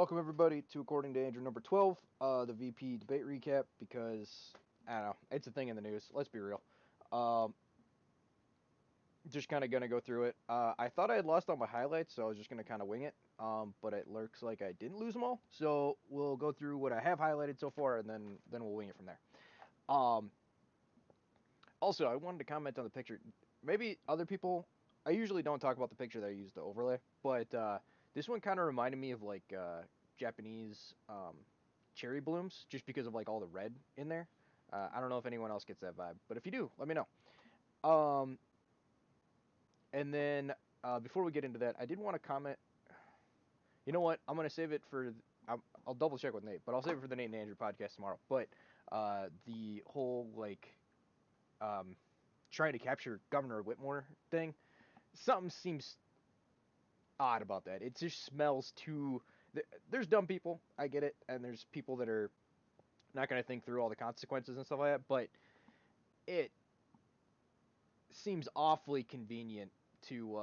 Welcome everybody to According to Andrew number 12, the VP debate recap, because, I don't know, it's a thing in the news, let's be real. Um, just kind of going to go through it. I thought I had lost all my highlights, so I was just going to kind of wing it, but it looks like I didn't lose them all, so we'll go through what I have highlighted so far, and then we'll wing it from there. Um, Also, I wanted to comment on the picture. Maybe other people, I usually don't talk about the picture that I used to overlay, but this one kind of reminded me of like Japanese cherry blooms, just because of like all the red in there. I don't know if anyone else gets that vibe, but if you do, let me know. Um, and then before we get into that, I did want to comment. You know what? I'm gonna save it for. I'll double check with Nate, but I'll save it for the Nate and Andrew podcast tomorrow. But the whole like um, trying to capture Governor Whitmore thing, something seems odd about that. It just smells too. There's dumb people, I get it, and there's people that are not going to think through all the consequences and stuff like that. But it seems awfully convenient to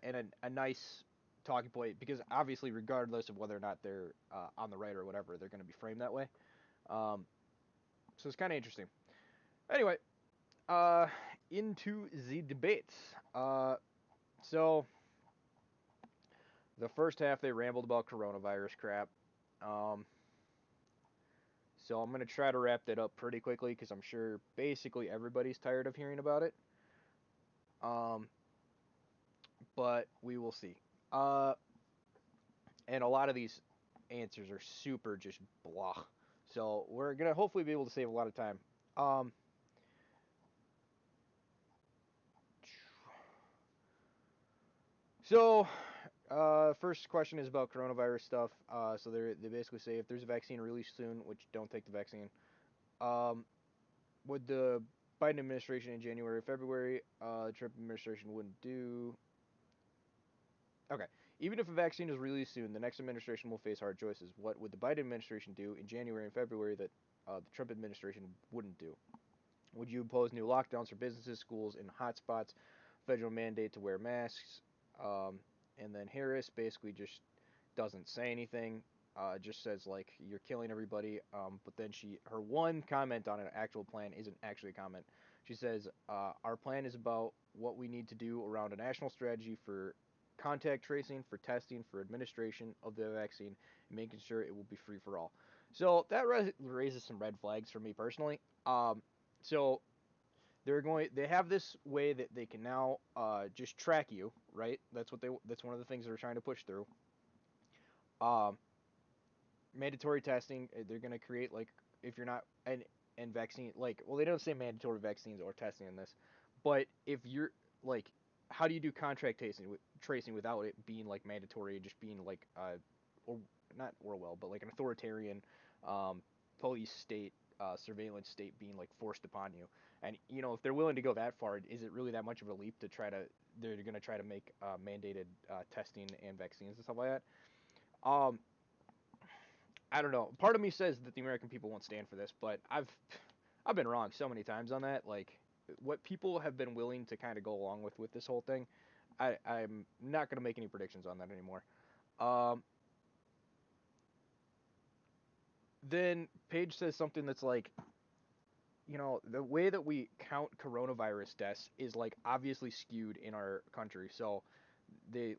and a nice talking point, because obviously, regardless of whether or not they're on the right or whatever, they're going to be framed that way. Um, so it's kind of interesting. Anyway, uh, into the debates. So the first half they rambled about coronavirus crap. Um, so I'm gonna try to wrap that up pretty quickly because I'm sure basically everybody's tired of hearing about it. Um, but we will see. Uh, and a lot of these answers are super just blah. So we're gonna hopefully be able to save a lot of time. Um, so first question is about coronavirus stuff. So they basically say if there's a vaccine released soon, which don't take the vaccine. Um, would the Biden administration in January or February, Trump administration wouldn't do. Okay. Even if a vaccine is released soon, the next administration will face hard choices. What would the Biden administration do in January and February that the Trump administration wouldn't do? Would you impose new lockdowns for businesses, schools, and hotspots, federal mandate to wear masks? Um, and then Harris basically just doesn't say anything. Just says like you're killing everybody. But then her one comment on an actual plan isn't actually a comment. She says our plan is about what we need to do around a national strategy for contact tracing, for testing, for administration of the vaccine, and making sure it will be free for all. So that raises some red flags for me personally. So they have this way that they can now just track you, right? That's one of the things they're trying to push through. Um, Mandatory testing. They're gonna create like if you're not and vaccine like well they don't say mandatory vaccines or testing in this, but if you're like how do you do contract tracing without it being like mandatory and just being like or not Orwell but like an authoritarian um, police state surveillance state being like forced upon you, and if they're willing to go that far, is it really that much of a leap to try to they're gonna try to make mandated testing and vaccines and stuff like that. I don't know. Part of me says that the American people won't stand for this, but I've been wrong so many times on that. Like what people have been willing to kind of go along with this whole thing, I'm not gonna make any predictions on that anymore. Um, then Paige says something that's like, the way that we count coronavirus deaths is like obviously skewed in our country. So they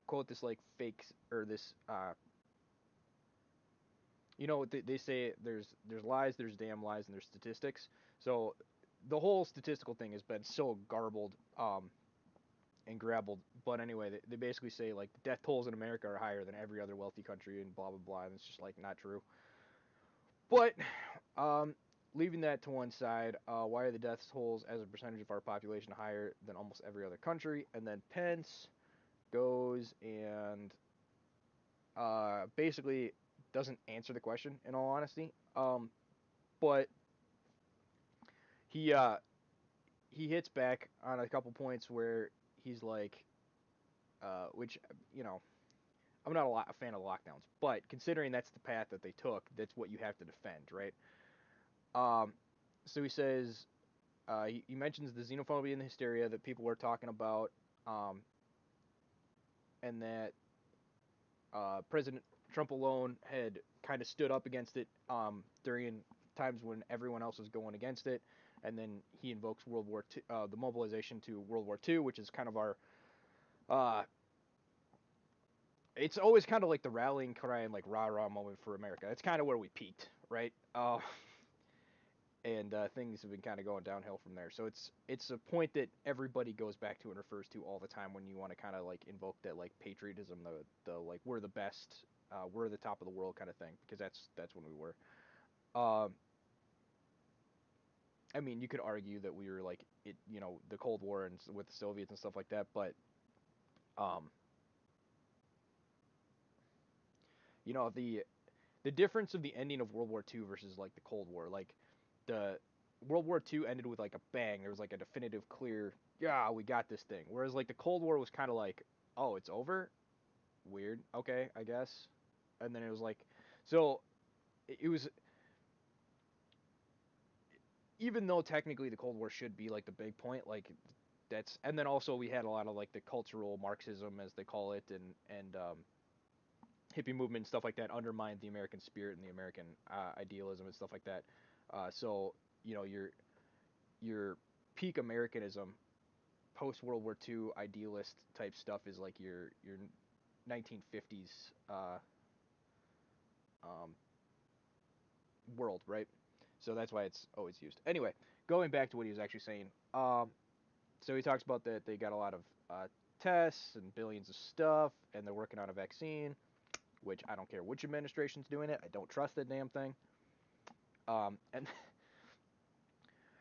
quote this like fake or this they say there's lies, there's damn lies, and there's statistics. So the whole statistical thing has been so garbled and grabbled. But anyway, they basically say like the death tolls in America are higher than every other wealthy country and blah blah blah, and it's just like not true. But um, leaving that to one side, why are the death tolls as a percentage of our population higher than almost every other country? And then Pence goes and basically doesn't answer the question in all honesty. But he uh he hits back on a couple points where he's like, which I'm not a fan of lockdowns, but considering that's the path that they took, that's what you have to defend, right? Um, so he says he mentions the xenophobia and the hysteria that people were talking about, and that President Trump alone had kind of stood up against it during times when everyone else was going against it, and then he invokes World War II, the mobilization to World War II, which is kind of our. Uh, it's always kind of like the rallying cry and like rah rah moment for America. It's kind of where we peaked, right? And things have been kind of going downhill from there. So it's a point that everybody goes back to and refers to all the time when you want to kind of like invoke that like patriotism, the like we're the best, we're the top of the world kind of thing, because that's when we were. Um, I mean, you could argue that we were like it, the Cold War and with the Soviets and stuff like that, but um, the difference of the ending of World War II versus like the Cold War, like the World War II ended with like a bang. There was like a definitive, clear, yeah, we got this thing. Whereas like the Cold War was kind of like, oh, it's over. Weird. Okay, I guess. And then it was like, so it was, even though technically the Cold War should be like the big point, like that's, and then also we had a lot of like the cultural Marxism as they call it, and hippie movement and stuff like that undermined the American spirit and the American idealism and stuff like that. So your peak Americanism, post World War II idealist type stuff is like your 1950s um, world, right? So that's why it's always used. Anyway, going back to what he was actually saying. So he talks about that they got a lot of tests and billions of stuff, and they're working on a vaccine, which I don't care which administration's doing it. I don't trust that damn thing. And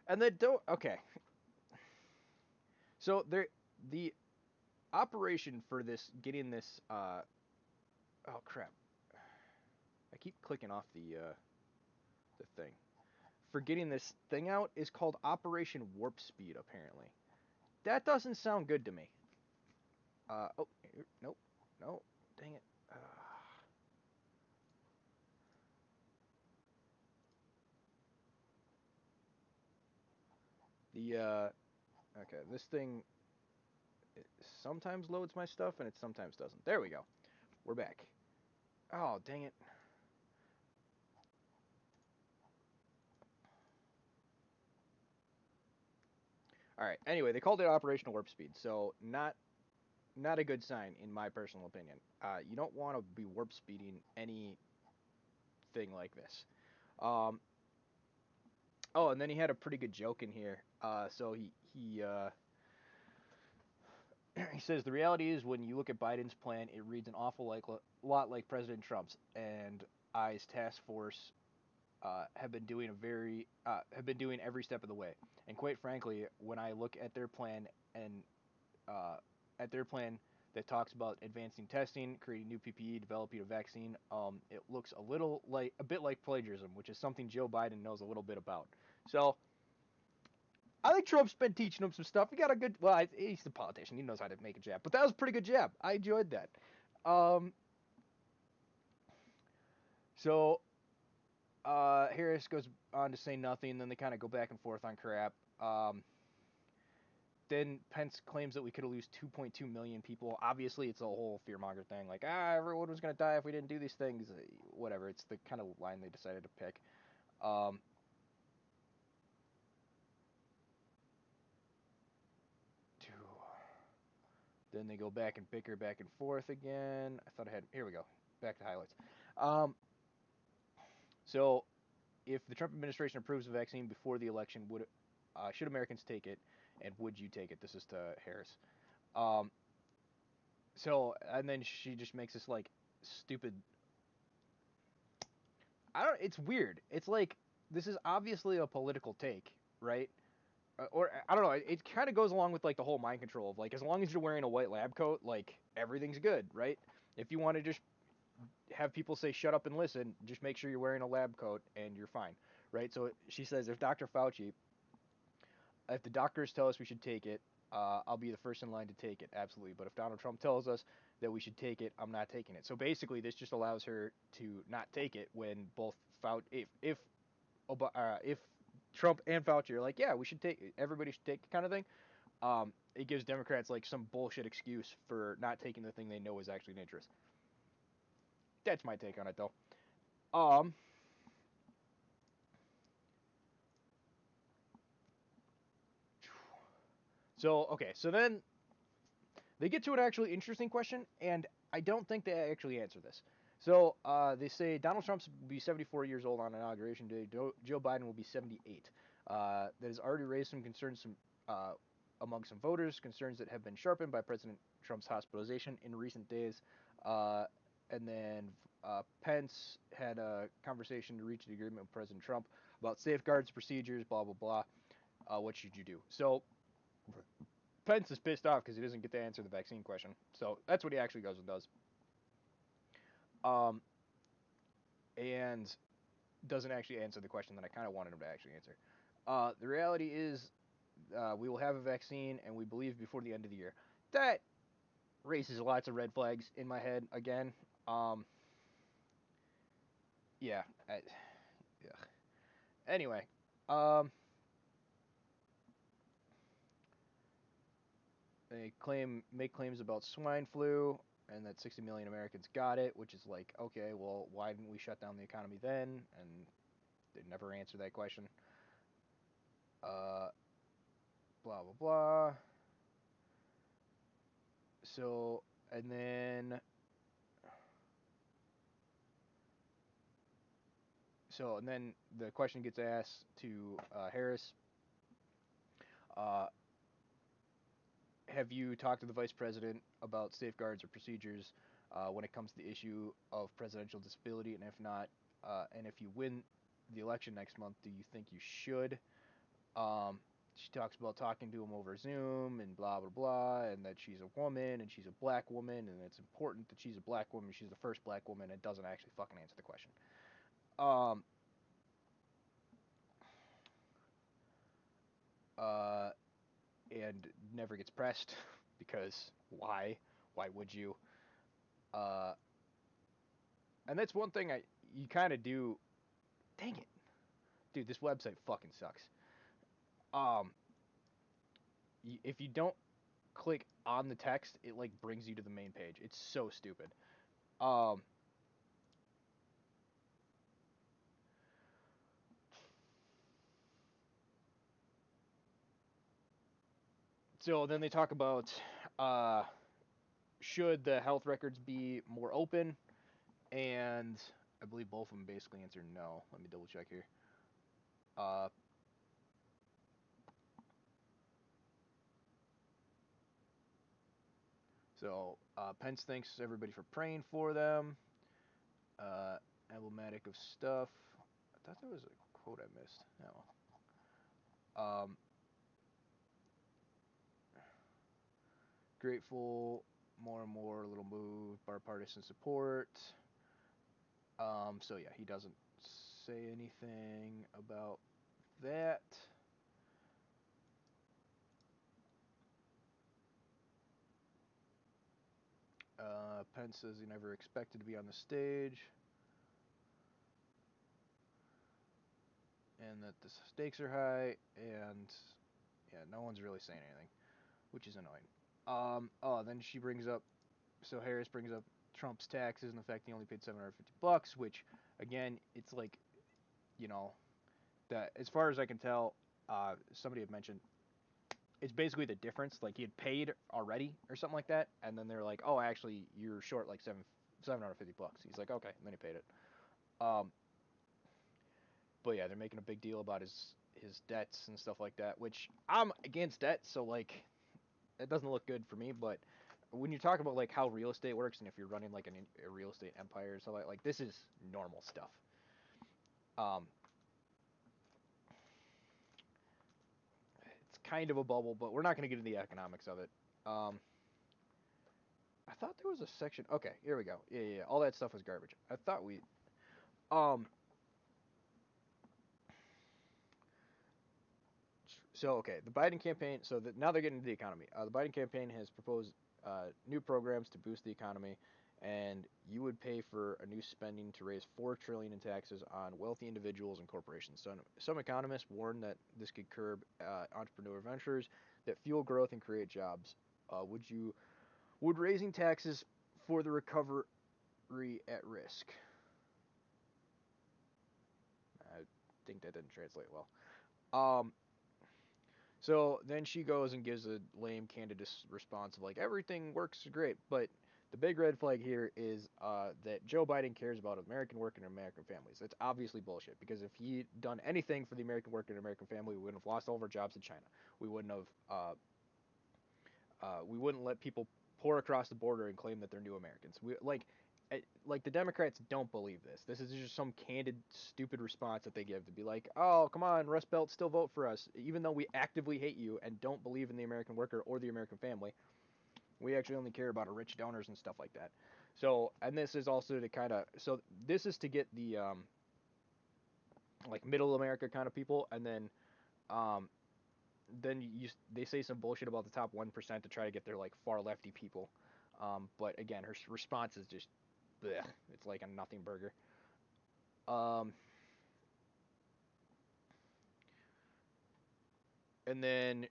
and they don't. Okay, so the operation for this getting this. Oh crap! I keep clicking off the thing. For getting this thing out is called Operation Warp Speed. Apparently, that doesn't sound good to me. Oh, nope, no, dang it. The okay, this thing it sometimes loads my stuff and it sometimes doesn't. There we go. We're back. Oh, dang it. All right. Anyway, they called it Operational Warp Speed, so not a good sign in my personal opinion. You don't want to be warp speeding anything like this. Um, oh, and then he had a pretty good joke in here. So he says the reality is when you look at Biden's plan, it reads an awful lot like President Trump's, and I's task force have been doing every step of the way. And quite frankly, when I look and uh, at their plan that talks about advancing testing, creating new PPE, developing a vaccine, it looks a bit like plagiarism, which is something Joe Biden knows a little bit about. So I think Trump's been teaching him some stuff. He got a good. Well, he's the politician. He knows how to make a jab. But that was a pretty good jab. I enjoyed that. Um, so Harris goes on to say nothing. And then they kind of go back and forth on crap. Then Pence claims that we could lose 2.2 million people. Obviously, it's a whole fearmonger thing. Like, everyone was going to die if we didn't do these things. Whatever. It's the kind of line they decided to pick. Um, then they go back and bicker back and forth again. I thought I had. Here we go. Back to highlights. Um, so if the Trump administration approves the vaccine before the election, should Americans take it, and would you take it? This is to Harris. Um, and then she just makes this like stupid. I don't. It's weird. It's like this is obviously a political take, right? Or I don't know. It kind of goes along with like the whole mind control of like as long as you're wearing a white lab coat, like everything's good, right? If you want to just have people say shut up and listen, just make sure you're wearing a lab coat and you're fine, right? So she says if the doctors tell us we should take it, I'll be the first in line to take it, absolutely. But if Donald Trump tells us that we should take it, I'm not taking it. So basically, this just allows her to not take it when both if Trump and Fauci are like, yeah, we should take everybody should take it kind of thing. It gives Democrats like some bullshit excuse for not taking the thing they know is actually dangerous. That's my take on it, though. Um, so okay, so then they get to an actually interesting question, and I don't think they actually answer this. So they say Donald Trump will be 74 years old on inauguration day. Joe Biden will be 78. That has already raised some concerns among some voters, concerns that have been sharpened by President Trump's hospitalization in recent days. Uh, and then Pence had a conversation to reach an agreement with President Trump about safeguards, procedures, blah, blah, blah. What should you do? So Pence is pissed off because he doesn't get to answer the vaccine question. So that's what he actually goes and does. Um, and doesn't actually answer the question that I kind of wanted him to actually answer. The reality is, we will have a vaccine, and we believe before the end of the year. That raises lots of red flags in my head again. Um, yeah. Yeah. Anyway, um, they make claims about swine flu and that 60 million Americans got it, which is like, okay, well, why didn't we shut down the economy then? And they never answer that question. Uh, blah blah blah. So, and then the question gets asked to Harris. Uh, have you talked to the vice president about safeguards or procedures when it comes to the issue of presidential disability? And if not, and if you win the election next month, do you think you should? Um, she talks about talking to him over Zoom and blah blah blah, and that she's a woman and she's a black woman, and it's important that she's a black woman. She's the first black woman, and doesn't actually fucking answer the question. Um, uh, and never gets pressed because why? Why would you? Uh, and that's one thing you kind of do. Dang it, dude! This website fucking sucks. Um, if you don't click on the text, it like brings you to the main page. It's so stupid. Um, so then they talk about uh, should the health records be more open, and I believe both of them basically answer no. Let me double check here. Uh, so Pence thanks everybody for praying for them. Uh, emblematic of stuff. I thought there was a quote I missed. No. Grateful, more and more, a little move, bipartisan support. So yeah, he doesn't say anything about that. Pence says he never expected to be on the stage, and that the stakes are high, and yeah, no one's really saying anything, which is annoying. Then she brings up, so Harris brings up Trump's taxes and the fact he only paid $750, which, again, it's like, you know, that as far as I can tell, somebody had mentioned it's basically the difference. Like he had paid already or something like that, and then they're like, "Oh, actually, you're short like $750." He's like, "Okay," and then he paid it. Um, but yeah, they're making a big deal about his debts and stuff like that, which I'm against debt, so like it doesn't look good for me. But when you talk about like how real estate works and if you're running like a real estate empire or something like this is normal stuff. Um, it's kind of a bubble, but we're not going to get into the economics of it. Um, I thought there was a section. Okay, here we go. Yeah, yeah, yeah. All that stuff was garbage. I thought we. Um. So okay, the Biden campaign. So that now they're getting into the economy. The Biden campaign has proposed new programs to boost the economy, and you would pay for a new spending to raise $4 trillion in taxes on wealthy individuals and corporations. Some economists warn that this could curb entrepreneur ventures that fuel growth and create jobs. Would raising taxes for the at risk. I think that didn't translate well. Um, so then she goes and gives a lame, candid response of like everything works great, but the big red flag here is that Joe Biden cares about American work and American families. It's obviously bullshit because if he'd done anything for the American work and American family, we wouldn't have lost all of our jobs to China. We wouldn't have we wouldn't let people pour across the border and claim that they're new Americans. Like the Democrats don't believe this. This is just some candid, stupid response that they give to be like, "Oh, come on, Rust Belt, still vote for us, even though we actively hate you and don't believe in the American worker or the American family. We actually only care about our rich donors and stuff like that." So, and this is also to kind of, so this is to get the like middle America kind of people, and um, then they say some bullshit about the top 1% to try to get their like far lefty people. But again, her response is just, bleh. It's like a nothing burger. Um, and then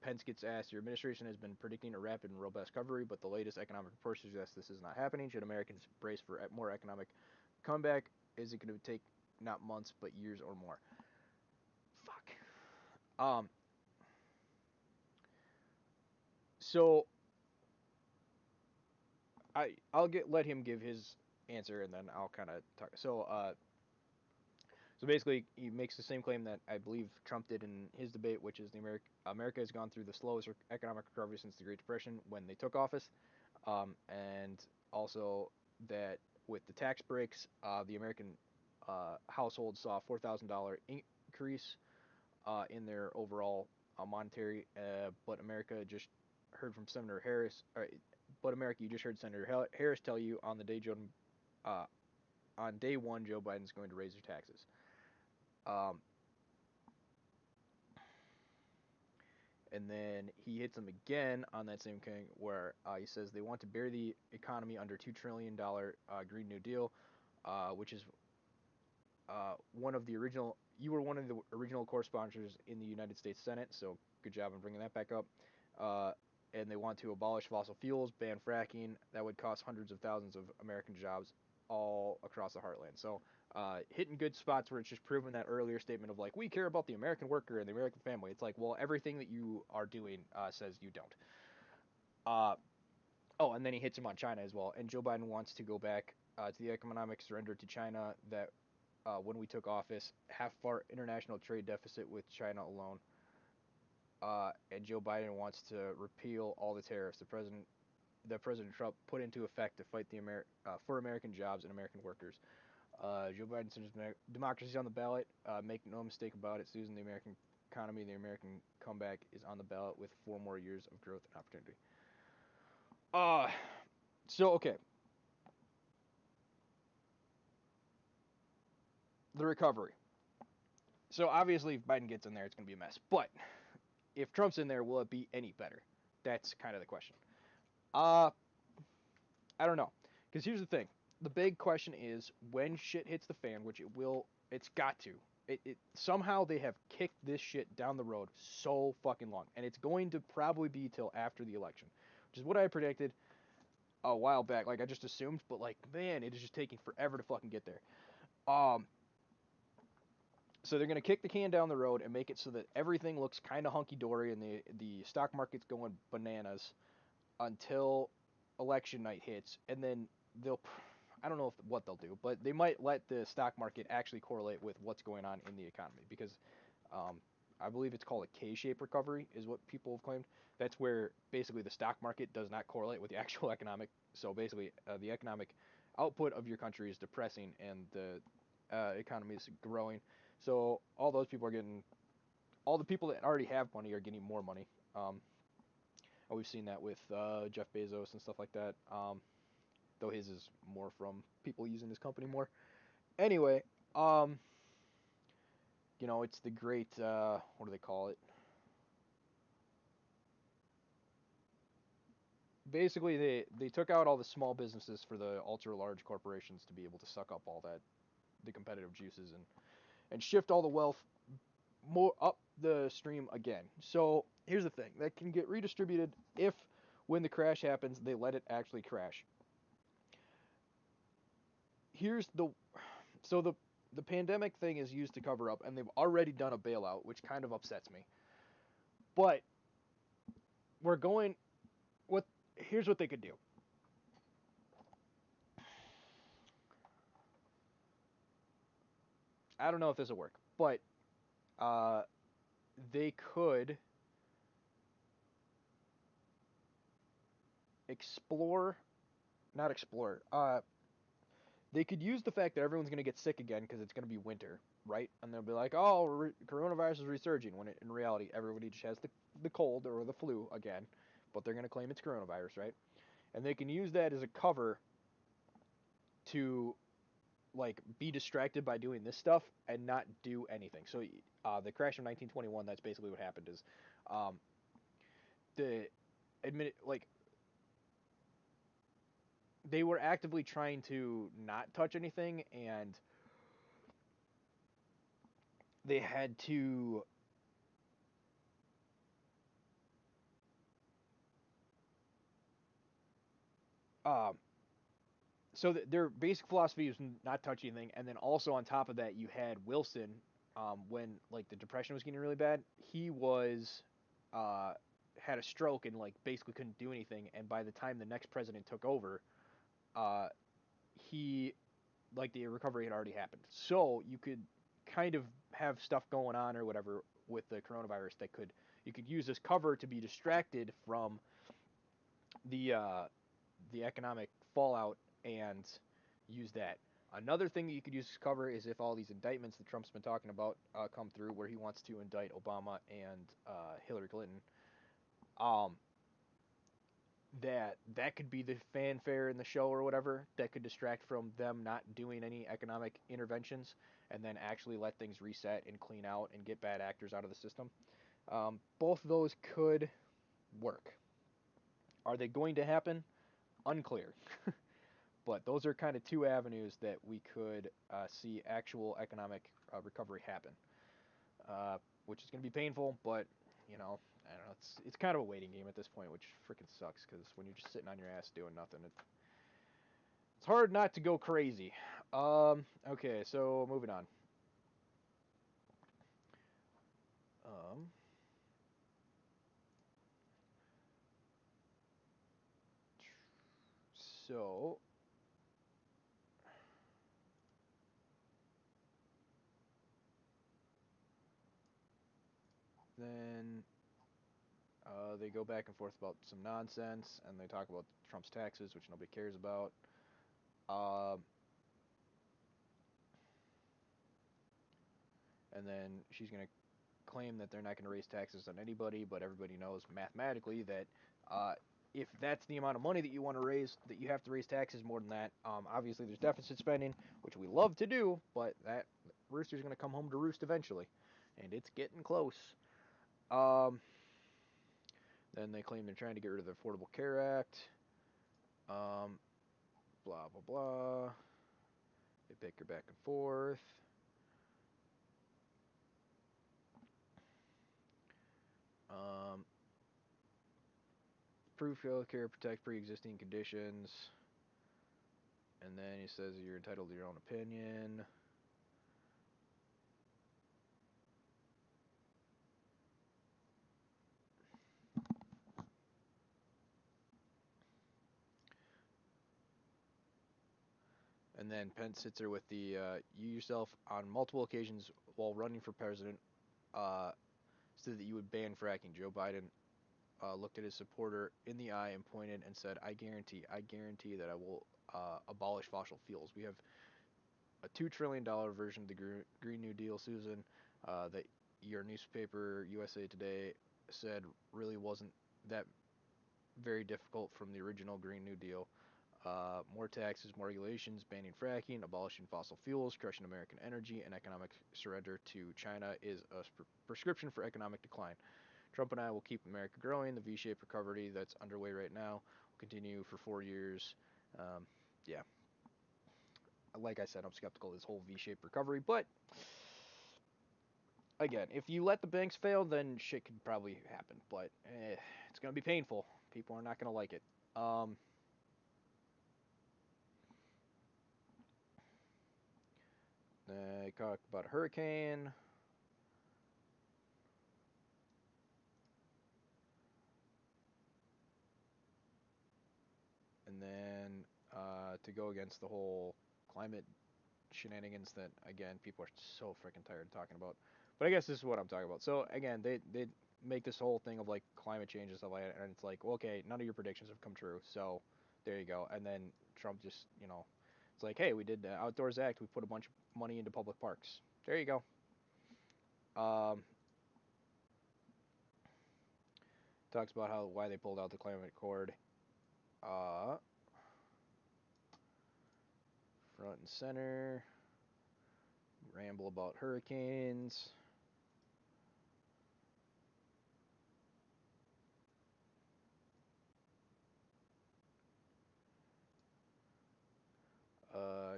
Pence gets asked, "Your administration has been predicting a rapid and robust recovery, but the latest economic report suggests this is not happening. Should Americans brace for more economic comeback? Is it going to take not months but years or more?" Fuck. Um, so I'll let him give his answer and then I'll kind of talk. So basically, he makes the same claim that I believe Trump did in his debate, which is America has gone through the slowest economic recovery since the Great Depression when they took office, and also that with the tax breaks, the American household saw a $4,000 increase in their overall monetary. But America just heard from Senator Harris. But America, you just heard Senator Harris tell you uh, on day one, Joe Biden's going to raise your taxes. Um, and then he hits them again on that same thing where he says they want to bury the economy under $2 trillion Green New Deal, which is one of the original. You were one of the original co-sponsors in the United States Senate, so good job on bringing that back up. Uh, and they want to abolish fossil fuels, ban fracking. That would cost hundreds of thousands of American jobs all across the heartland. So hitting good spots where it's just proven that earlier statement of like we care about the American worker and the American family. It's like, well, everything that you are doing says you don't. Uh, oh, and then he hits him on China as well. And Joe Biden wants to go back to the economic surrender to China that when we took office, half of our international trade deficit with China alone. And Joe Biden wants to repeal all the tariffs that President Trump put into effect to fight for American jobs and American workers. Joe Biden says democracy on the ballot. Make no mistake about it, Susan. The American economy, the American comeback is on the ballot with 4 more years of growth and opportunity. Uh, so okay, the recovery. So obviously, if Biden gets in there, it's going to be a mess. But if Trump's in there, will it be any better? That's kind of the question. Uh, I don't know. Because here's the thing. The big question is when shit hits the fan, which it will, it's got to. Somehow they have kicked this shit down the road so fucking long, and it's going to probably be till after the election, which is what I predicted a while back. Like I just assumed, but like man, it is just taking forever to fucking get there. Um, so they're gonna kick the can down the road and make it so that everything looks kind of hunky dory and the stock market's going bananas until election night hits, and then they'll I don't know what they'll do, but they might let the stock market actually correlate with what's going on in the economy because um, I believe it's called a K-shaped recovery is what people have claimed. That's where basically the stock market does not correlate with the actual economic. So basically, the economic output of your country is depressing and the economy is growing. So all the people that already have money are getting more money. And we've seen that with Jeff Bezos and stuff like that. Though his is more from people using his company more. Anyway, um, it's the great what do they call it? Basically, they took out all the small businesses for the ultra large corporations to be able to suck up all that the competitive juices and shift all the wealth more up the stream again. So here's the thing that can get redistributed if when the crash happens they let it actually crash. here's the pandemic thing is used to cover up, and they've already done a bailout, which kind of upsets me. But we're going what here's what they could do. I don't know if this will work, but uh, they could explore, not explore. They could use the fact that everyone's going to get sick again because it's going to be winter, right? And they'll be like, "Oh, coronavirus is resurging," when in reality everybody just has the cold or the flu again, but they're going to claim it's coronavirus, right? And they can use that as a cover to like be distracted by doing this stuff and not do anything. So the crash of 1921, that's basically what happened. Is um, the admit like they were actively trying to not touch anything, and they had to um, so their basic philosophy is not touch anything, and then also on top of that, you had Wilson, when like the depression was getting really bad. He was uh, had a stroke and like basically couldn't do anything. And by the time the next president took over, uh, he like the recovery had already happened. So you could kind of have stuff going on or whatever with the coronavirus that could you could use this cover to be distracted from the uh, the economic fallout and use that. Another thing that you could use to cover is if all these indictments that Trump's been talking about come through, where he wants to indict Obama and Hillary Clinton. Um, that could be the fanfare in the show or whatever that could distract from them not doing any economic interventions, and then actually let things reset and clean out and get bad actors out of the system. Both of those could work. Are they going to happen? Unclear. But those are kind of two avenues that we could see actual economic recovery happen, which is going to be painful, but I don't know. It's kind of a waiting game at this point, which freaking sucks because when you're just sitting on your ass doing nothing, it's hard not to go crazy. Okay, so moving on. Um, so then they go back and forth about some nonsense, and they talk about Trump's taxes, which nobody cares about. Um, and then she's gonna claim that they're not going to raise taxes on anybody, but everybody knows mathematically that uh, if that's the amount of money that you want to raise, that you have to raise taxes more than that. Obviously, there's deficit spending, which we love to do, but that rooster's going to come home to roost eventually, and it's getting close. Um, then they claim they're trying to get rid of the Affordable Care Act. Um, blah blah blah. They bicker back and forth. Um, proof healthcare protect pre-existing conditions. And then he says you're entitled to your own opinion. And then Pence sits there with you yourself on multiple occasions while running for president uh, said that you would ban fracking. Joe Biden looked at his supporter in the eye and pointed and said, I guarantee that I will abolish fossil fuels. We have a $2 trillion version of the Green New Deal, Susan, that your newspaper, USA Today, said really wasn't that very difficult from the original Green New Deal. More taxes, more regulations, banning fracking, abolishing fossil fuels, crushing American energy, and economic surrender to China is a prescription for economic decline. Trump and I will keep America growing. The V-shaped recovery that's underway right now will continue for 4 years. Yeah, like I said, I'm skeptical of this whole V-shaped recovery, but again, if you let the banks fail, then shit could probably happen. But it's going to be painful. People are not going to like it. Um, Talk about a hurricane. And then to go against the whole climate shenanigans that, again, people are so freaking tired of talking about. But I guess this is what I'm talking about. So again, they make this whole thing of like climate change and stuff like that, and it's like, well, okay, none of your predictions have come true, so there you go. And then Trump just, it's like, hey, we did the Outdoors Act, we put a bunch of money into public parks. There you go. Um, Talks about how why they pulled out the climate accord. Uh, Front and center. Ramble about hurricanes.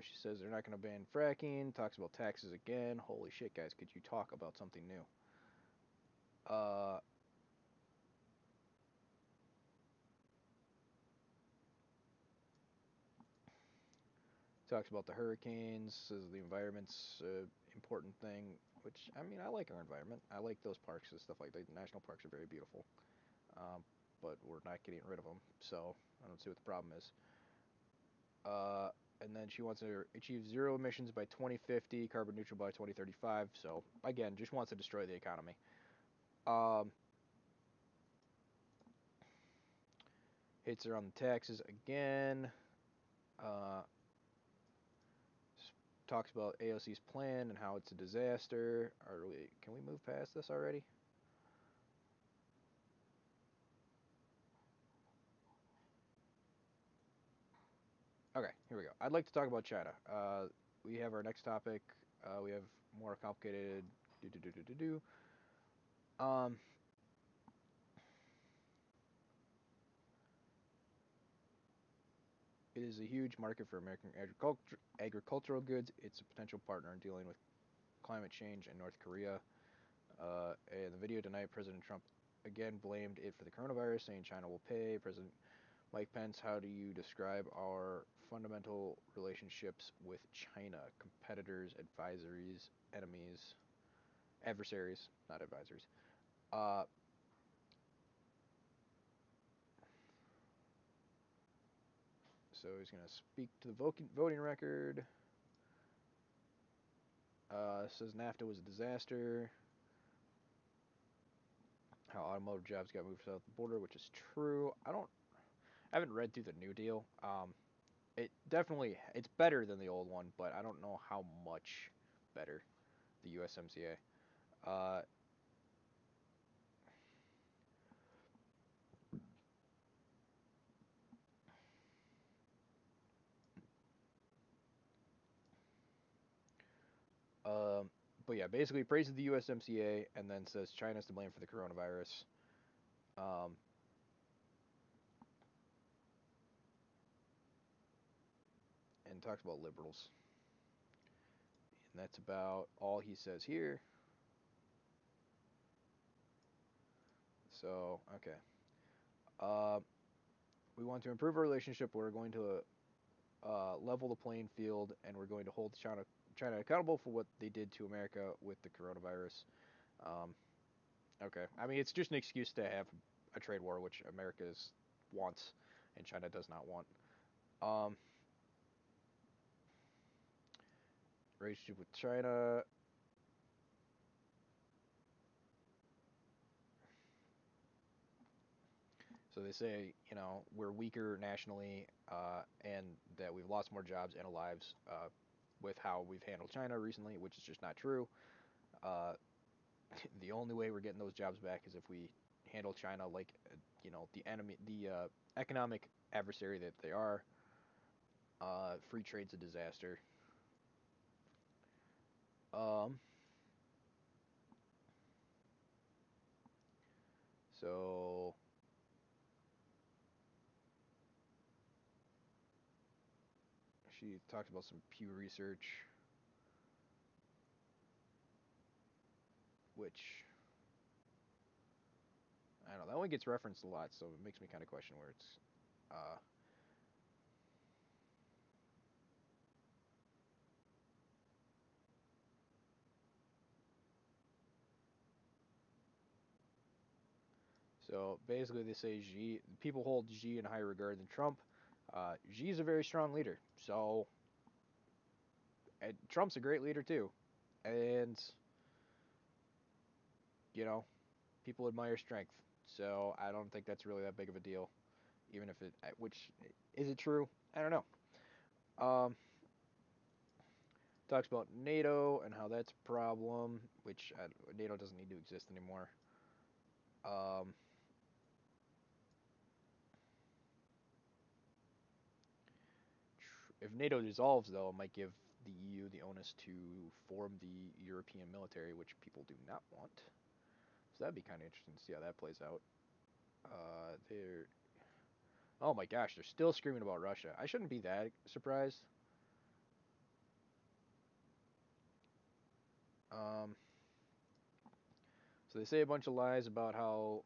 She says they're not going to ban fracking. Talks about taxes again. Holy shit, guys! Could you talk about something new? Uh, Talks about the hurricanes. Says the environment's important thing. Which, I mean, I like our environment. I like those parks and stuff like that. The national parks are very beautiful. Um, but we're not getting rid of them, so I don't see what the problem is. Uh, and then she wants to achieve zero emissions by 2050, carbon neutral by 2035. So again, just wants to destroy the economy. Um, Hits her on the taxes again. Uh, Talks about AOC's plan and how it's a disaster. Can we move past this already? Okay, here we go. I'd like to talk about China. We have our next topic. We have more complicated. Do do do do do do. It is a huge market for American agricultural goods. It's a potential partner in dealing with climate change in North Korea. In the video tonight, President Trump again blamed it for the coronavirus, saying China will pay. President Mike Pence, how do you describe our fundamental relationships with China? Competitors, advisories, enemies, adversaries, not advisors. Uh, so he's going to speak to the voting record. Says NAFTA was a disaster. How automotive jobs got moved south of the border, which is true. I haven't read through the New Deal. It's better than the old one, but I don't know how much better the USMCA. Um, but yeah, basically praises the USMCA and then says China's to blame for the coronavirus. Um, and talks about liberals. And that's about all he says here. So, okay. Uh, we want to improve our relationship. We're going to level the playing field, and we're going to hold China accountable for what they did to America with the coronavirus. Um, okay. I mean, it's just an excuse to have a trade war, which America wants and China does not want. Um, Relationship with China. So they say, we're weaker nationally, and that we've lost more jobs and lives with how we've handled China recently, which is just not true. Uh, the only way we're getting those jobs back is if we handle China like, the enemy, the economic adversary that they are. Free trade's a disaster. Um, so she talks about some Pew Research, which I don't know. That one gets referenced a lot, so it makes me kind of question where it's. Uh, So basically, they say Xi. People hold Xi in higher regard than Trump. Xi's a very strong leader. So and Trump's a great leader too, and you know people admire strength. So I don't think that's really that big of a deal, even if it. Which is it true? I don't know. Um, Talks about NATO and how that's a problem, which NATO doesn't need to exist anymore. Um, if NATO dissolves, though, it might give the EU the onus to form the European military, which people do not want. So that'd be kind of interesting to see how that plays out. They're Oh my gosh, they're still screaming about Russia. I shouldn't be that surprised. Um, so they say a bunch of lies about how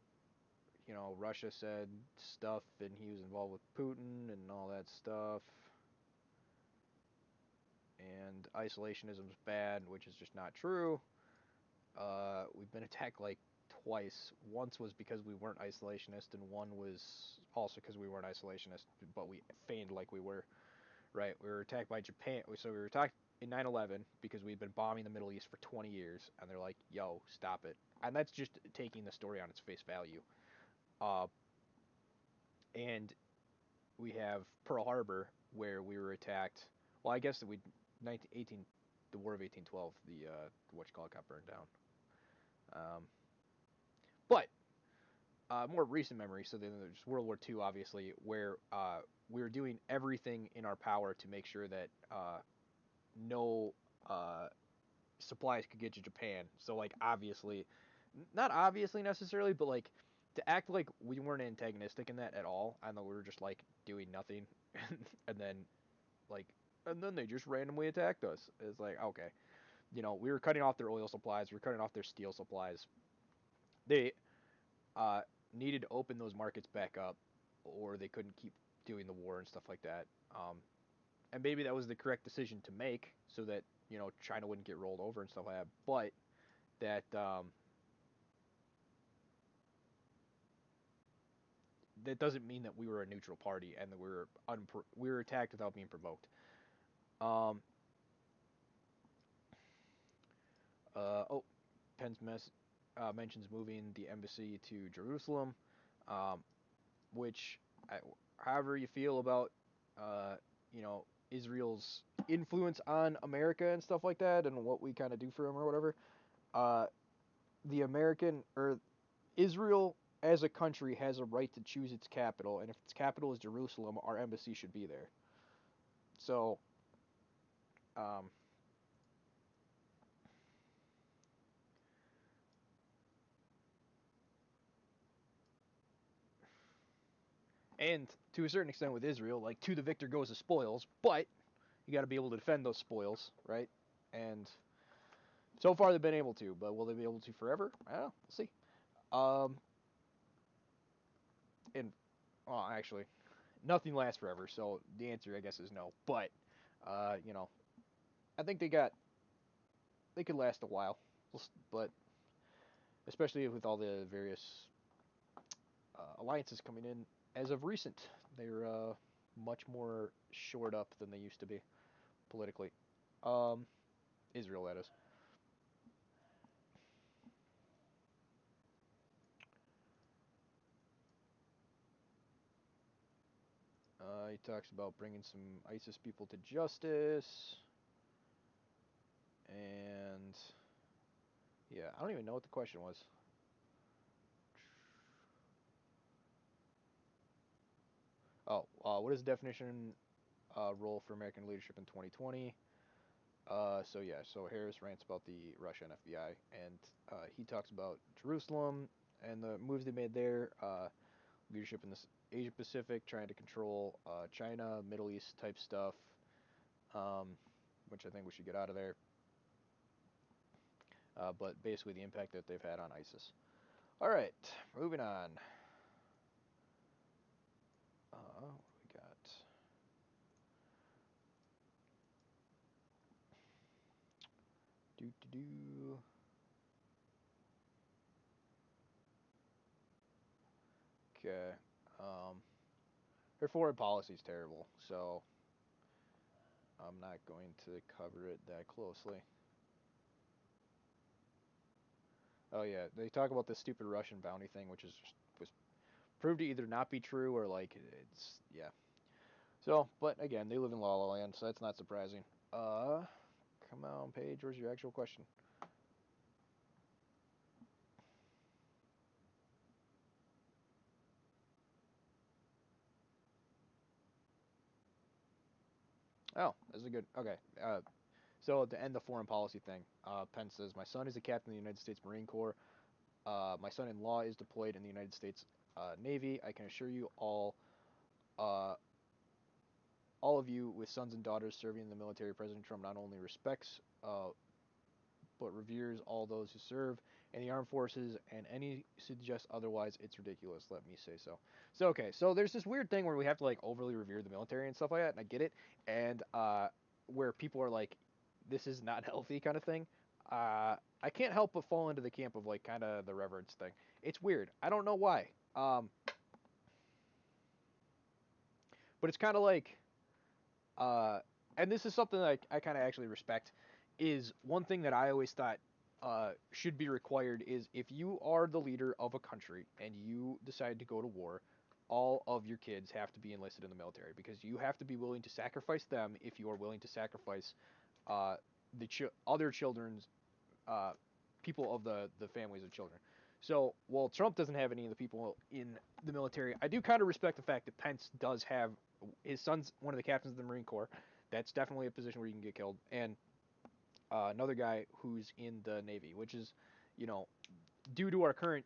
Russia said stuff and he was involved with Putin and all that stuff. And isolationism's bad, which is just not true. We've been attacked like twice. Once was because we weren't isolationist, and one was also because we weren't isolationist, but we feigned like we were. Right? We were attacked by Japan. So we were attacked in 9/11 because we'd been bombing the Middle East for 20 years, and they're like, "Yo, stop it." And that's just taking the story on its face value. Uh, and we have Pearl Harbor, where we were attacked. Well, I guess that we 1918, the War of 1812, the what you call it got burned down. But more recent memory, so then there's World War II, obviously, where we were doing everything in our power to make sure that no supplies could get to Japan. So, like, obviously, not obviously necessarily, but like to act like we weren't antagonistic in that at all, and that we were just like doing nothing, and then like, and then they just randomly attacked us. It's like, okay, we were cutting off their oil supplies, we were cutting off their steel supplies. They uh, needed to open those markets back up, or they couldn't keep doing the war and stuff like that. And maybe that was the correct decision to make, so that China wouldn't get rolled over and stuff like that. But that doesn't mean that we were a neutral party and that we were attacked without being provoked. Um, oh, mentions moving the embassy to Jerusalem, um, which, I, however you feel about, uh, Israel's influence on America and stuff like that, and what we kind of do for them or whatever. Uh, the American or Israel as a country has a right to choose its capital, and if its capital is Jerusalem, our embassy should be there. So, um, and to a certain extent with Israel, like to the victor goes the spoils, but you got to be able to defend those spoils, right? And so far they've been able to, but will they be able to forever? I don't know. We'll see. Um, and well, actually, nothing lasts forever, so the answer I guess is no. But uh, you know, I think they could last a while, but especially with all the various alliances coming in as of recent, they're much more shored up than they used to be politically. Um, Israel, that is. He talks about bringing some ISIS people to justice, and yeah, I don't even know what the question was. Oh, what is the definition role for American leadership in 2020? So Harris rants about the Russia and FBI, and he talks about Jerusalem and the moves they made there, leadership in this Asia Pacific, trying to control China, Middle East type stuff, um, which I think we should get out of there. But basically the impact that they've had on ISIS. All right, moving on. What do we got? Do do do. Okay. Um, Her foreign policy is terrible, so I'm not going to cover it that closely. Oh yeah, they talk about this stupid Russian bounty thing, which was proved to either not be true or like it's yeah. So, but again, they live in La La Land, so that's not surprising. Uh, Come on, Paige. Where's your actual question? Oh, that's a good. Okay. So to end the foreign policy thing, Pence says, "My son is a captain in the United States Marine Corps. My son-in-law is deployed in the United States Navy. I can assure you uh, all of you with sons and daughters serving in the military, President Trump not only respects but reveres all those who serve in the armed forces, and any suggest otherwise, it's ridiculous. Let me say so." So okay, so there's this weird thing where we have to like overly revere the military and stuff like that, and I get it, and where people are like, "This is not healthy," kind of thing. I can't help but fall into the camp of like kind of the reverence thing. It's weird. I don't know why. But it's kind of like uh, and this is something that I kind of actually respect, is one thing that I always thought should be required is if you are the leader of a country and you decide to go to war, all of your kids have to be enlisted in the military because you have to be willing to sacrifice them if you are willing to sacrifice uh, other children's uh, people of the families of children. So while Trump doesn't have any of the people in the military, I do kind of respect the fact that Pence does have his son's one of the captains of the Marine Corps. That's definitely a position where you can get killed, and another guy who's in the Navy, which is, you know, due to our current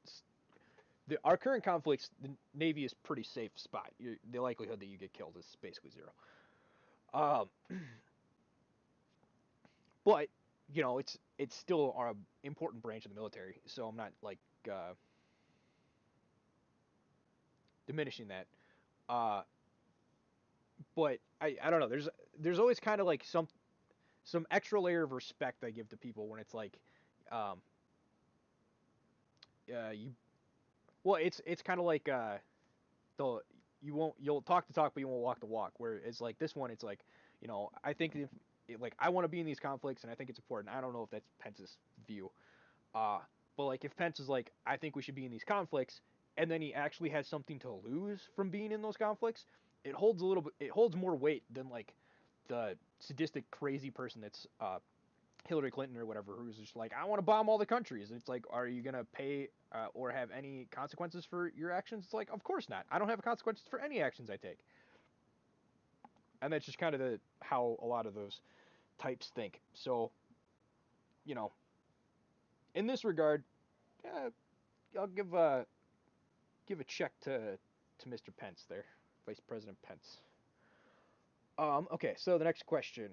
conflicts, the Navy is pretty safe spot. The likelihood that you get killed is basically zero. Um, but it's still an important branch of the military, so I'm not like uh, diminishing that. Uh, but I don't know. There's always kind of like some extra layer of respect I give to people when it's like, um, you well, it's kind of like the you'll talk the talk but you won't walk the walk. Where it's like this one, it's like, I think like I want to be in these conflicts and I think it's important. I don't know if that's Pence's view. Uh, but like if Pence is like, I think we should be in these conflicts, and then he actually has something to lose from being in those conflicts, it holds more weight than like the sadistic crazy person that's Hillary Clinton or whatever, who's just like, I want to bomb all the countries. And it's like, are you gonna pay or have any consequences for your actions? It's like, of course not. I don't have consequences for any actions I take. And that's just kind of how a lot of those types think. So, you know, in this regard, uh, I'll give a check to Mr. Pence there, Vice President Pence. Okay, so the next question.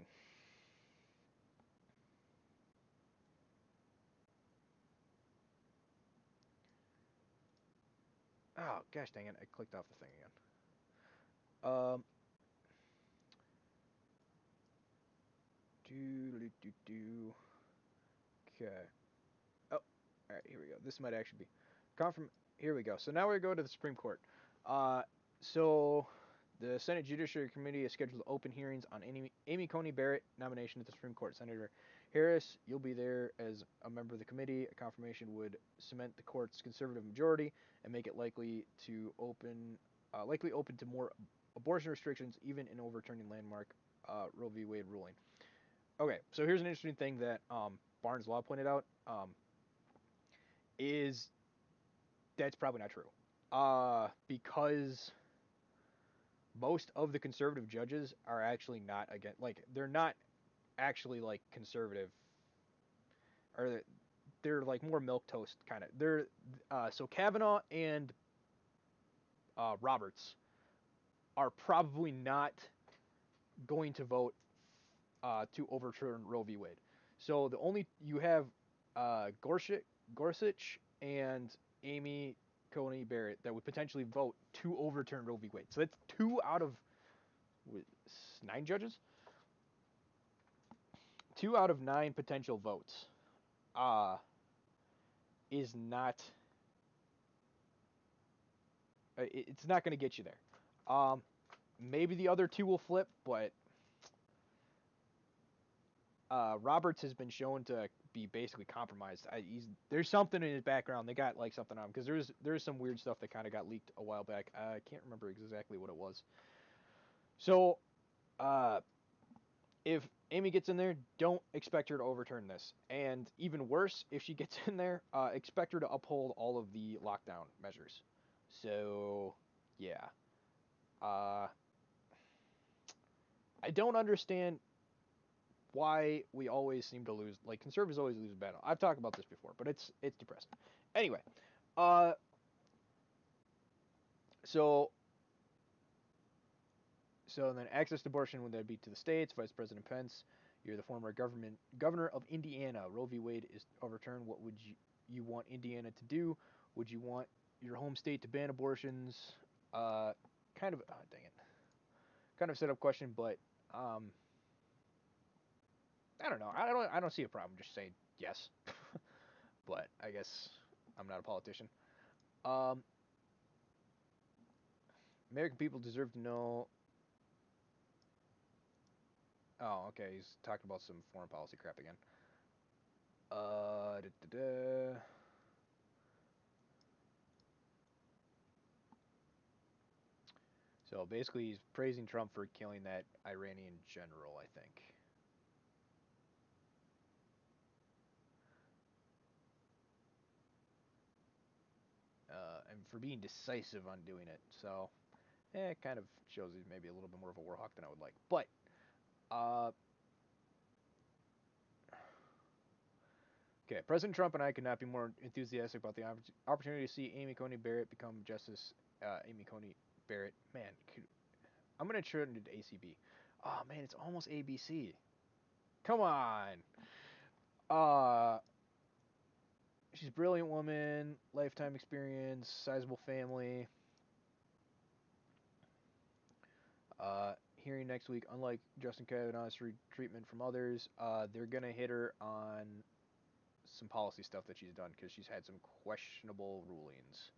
Oh gosh, dang it! I clicked off the thing again. Do. Okay. Oh, all right. Here we go. This might actually be confirm. Here we go. So now we go to the Supreme Court. Uh, so the Senate Judiciary Committee is scheduled to open hearings on Amy Coney Barrett nomination to the Supreme Court. Senator Harris, you'll be there as a member of the committee. A confirmation would cement the court's conservative majority and make it likely open to more abortion restrictions, even in overturning landmark Roe v. Wade ruling. Okay, so here's an interesting thing that Barnes Law pointed out. Is That's probably not true. Because most of the conservative judges are actually not against, like, they're not actually like conservative, or they're like more milk toast kind of. So Kavanaugh and Roberts are probably not going to vote to overturn Roe v. Wade. So the only you have Gorsuch and Amy Coney Barrett that would potentially vote to overturn Roe v. Wade. So that's two out of what, 9 judges. 2 out of 9 potential votes uh, is not It's not going to get you there. Maybe the other two will flip, but Roberts has been shown to be basically compromised. There's something in his background. They got like something on him because there's some weird stuff that kind of got leaked a while back. I can't remember exactly what it was. So, uh, if Amy gets in there, don't expect her to overturn this. And even worse, if she gets in there, expect her to uphold all of the lockdown measures. So, yeah. Uh, I don't understand why we always seem to lose. Like conservatives always lose a battle. I've talked about this before, but it's depressing. Anyway, uh, so so then access to abortion would that be to the states? Vice President Pence, you're the former governor of Indiana. Roe v. Wade is overturned. What would you want Indiana to do? Would you want your home state to ban abortions? Uh, kind of. Dang it. Kind of set up question, but um, I don't know. I don't see a problem just saying yes. But I guess I'm not a politician. Um, American people deserve to know. Oh, okay. He's talking about some foreign policy crap again. Da, da, da. So basically, he's praising Trump for killing that Iranian general, I think. And for being decisive on doing it. So, it kind of shows he's maybe a little bit more of a war hawk than I would like. But, uh, okay, President Trump and I could not be more enthusiastic about the opportunity to see Amy Coney Barrett become Justice Amy Coney Barrett. Man, I'm going to turn it to ACB. Oh, man, it's almost ABC. Come on. Uh, she's a brilliant woman, lifetime experience, sizable family. Hearing next week, unlike Justin Kavanaugh's treatment from others, they're going to hit her on some policy stuff that she's done because she's had some questionable rulings.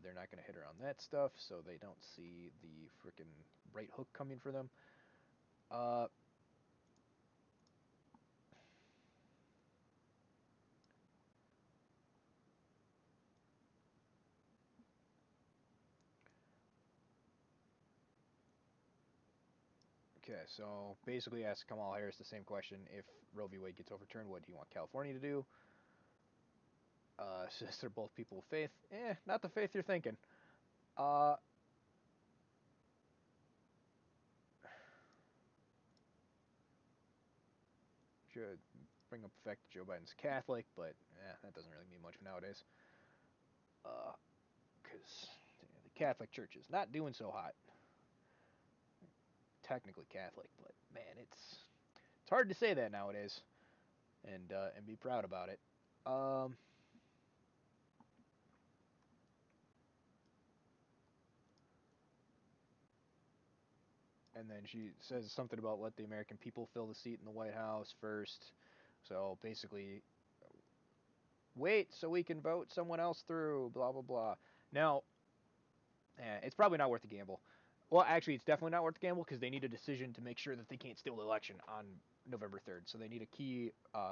They're not going to hit her on that stuff, so they don't see the freaking right hook coming for them. Uh, okay, so basically ask Kamala Harris the same question. If Roe v. Wade gets overturned, what do you want California to do? Since they're both people of faith, not the faith you're thinking. Uh, should bring up the fact that Joe Biden's Catholic, but that doesn't really mean much nowadays. Because the Catholic Church is not doing so hot. Technically Catholic, but man, it's hard to say that nowadays, and be proud about it. Um, and then she says something about let the American people fill the seat in the White House first. So basically, wait so we can vote someone else through. Blah blah blah. Now, it's probably not worth the gamble. Well, actually, it's definitely not worth the gamble because they need a decision to make sure that they can't steal the election on November 3rd. So they need a key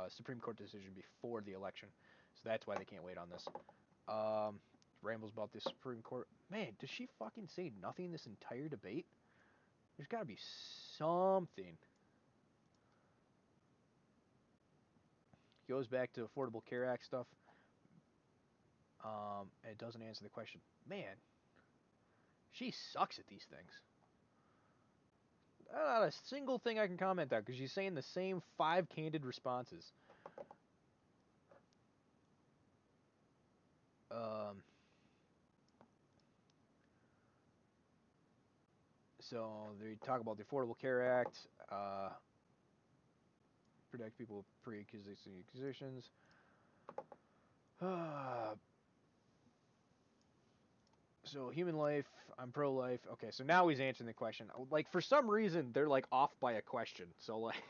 Supreme Court decision before the election. So that's why they can't wait on this. Um, Rambles about the Supreme Court. Man, does she fucking say nothing this entire debate? There's got to be something. Goes back to Affordable Care Act stuff. And it doesn't answer the question. Man, she sucks at these things. Not a single thing I can comment on because she's saying the same five candid responses. Um, so they talk about the Affordable Care Act, protect people with pre-existing conditions. So human life, I'm pro-life. Okay, so now he's answering the question. Like for some reason they're like off by a question. So like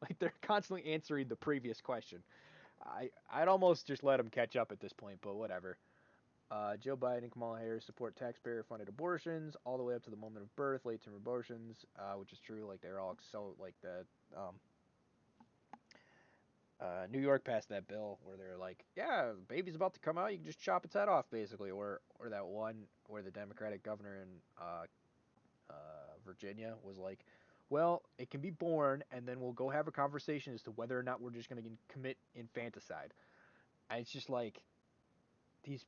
like they're constantly answering the previous question. I'd almost just let him catch up at this point, but whatever. Joe Biden and Kamala Harris support taxpayer-funded abortions all the way up to the moment of birth, late-term abortions, which is true. Like they're all so like the New York passed that bill where they're like, yeah, the baby's about to come out, you can just chop its head off, basically. Or that one where the Democratic governor in uh, Virginia was like, well, it can be born, and then we'll go have a conversation as to whether or not we're just going to commit infanticide. And it's just like these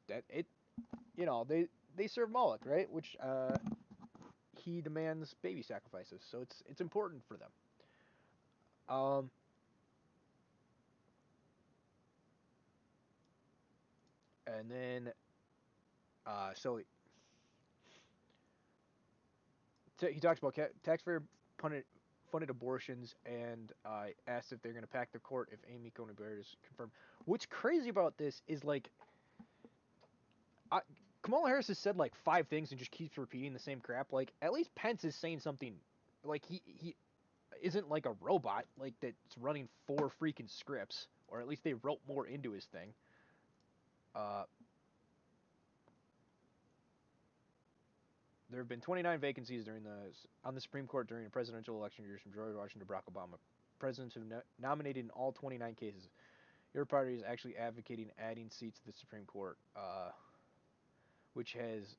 that it, they serve Moloch, right? Which he demands baby sacrifices, so it's important for them. Um, and then so he talks about taxpayer funded funded abortions and asked if they're going to pack the court if Amy Coney Barrett is confirmed. What's crazy about this is like I, Kamala Harris has said like five things and just keeps repeating the same crap. Like at least Pence is saying something. Like he isn't like a robot like that's running four freaking scripts, or at least they wrote more into his thing. Uh, there have been 29 vacancies on the Supreme Court during the presidential election years from George Washington to Barack Obama. Presidents have nominated in all 29 cases. Your party is actually advocating adding seats to the Supreme Court, which has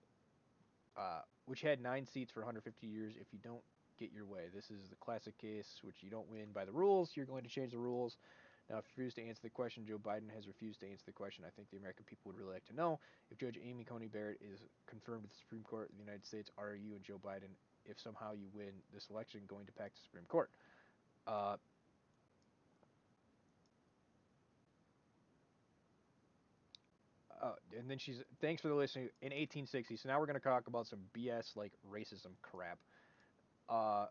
which had 9 seats for 150 years. If you don't get your way, this is the classic case which you don't win by the rules. You're going to change the rules. Now, if you refuse to answer the question, Joe Biden has refused to answer the question. I think the American people would really like to know if Judge Amy Coney Barrett is confirmed to the Supreme Court of the United States. Are you and Joe Biden, if somehow you win this election, going to pack the Supreme Court? Uh, and then she's thanks for the listening in 1860. So now we're going to talk about some BS like racism crap. Uh,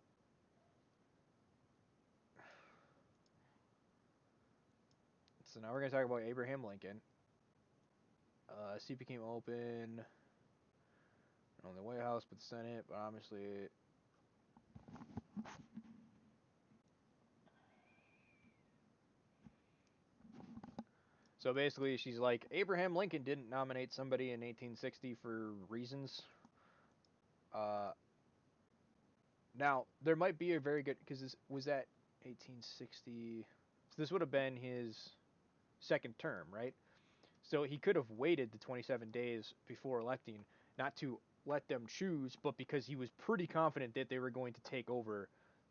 so now we're going to talk about Abraham Lincoln. Seat became open on the White House, but the Senate, but obviously. So basically, she's like, Abraham Lincoln didn't nominate somebody in 1860 for reasons. Uh, Now, there might be a very good, because this was that 1860. So this would have been his second term, right? So he could have waited the 27 days before electing, not to let them choose, but because he was pretty confident that they were going to take over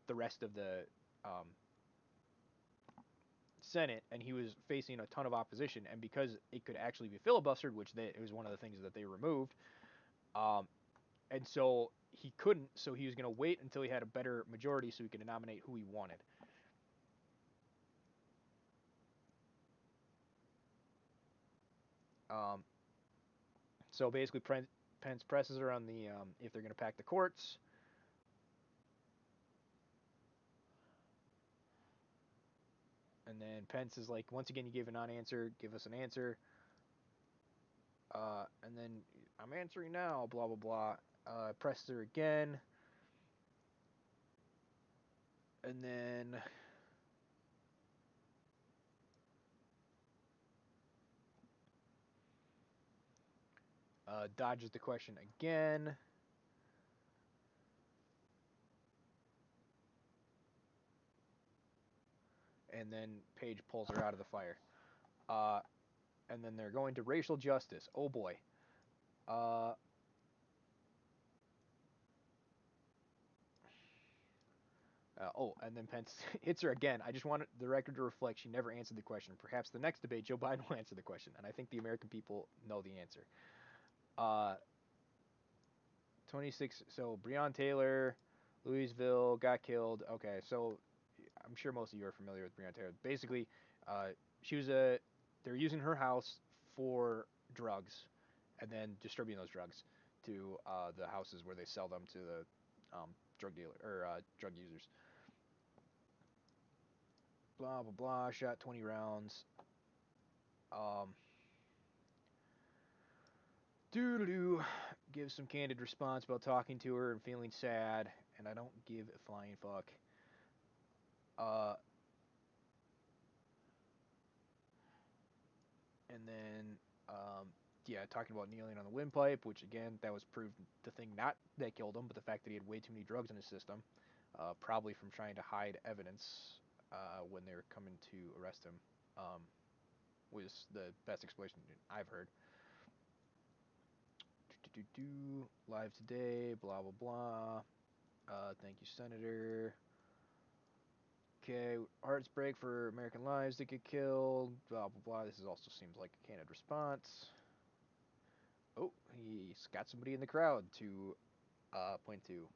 the rest of the um, Senate, and he was facing a ton of opposition, and because it could actually be filibustered, which it was one of the things that they removed, um, and so he couldn't. So he was going to wait until he had a better majority, so he could nominate who he wanted. Um, so basically, Pence presses her on the if they're going to pack the courts, and then Pence is like, once again, you gave a non-answer, give us an answer, and then I'm answering now, blah blah blah. Presses her again, and then dodges the question again, and then Page pulls her out of the fire. Uh, and then they're going to racial justice. Oh boy. Uh, and then Pence hits her again. I just want the record to reflect she never answered the question. Perhaps the next debate, Joe Biden will answer the question, and I think the American people know the answer. Uh, 26. So Breonna Taylor, Louisville got killed. Okay, so I'm sure most of you are familiar with Breonna Taylor. Basically, uh, she was a. They're using her house for drugs, and then distributing those drugs to the houses where they sell them to the drug dealer or drug users. Blah blah blah. Shot 20 rounds. Um, doo doo doo. Gives some candid response about talking to her and feeling sad, and I don't give a flying fuck. Uh, And then, yeah, talking about kneeling on the windpipe, which again, that was proved the thing not that killed him, but the fact that he had way too many drugs in his system, probably from trying to hide evidence when they were coming to arrest him, was the best explanation I've heard. Live today, blah blah blah. Thank you, Senator. Okay, hearts break for American lives that get killed. Blah blah blah. This is also seems like a candid response. Oh, he's got somebody in the crowd to point to.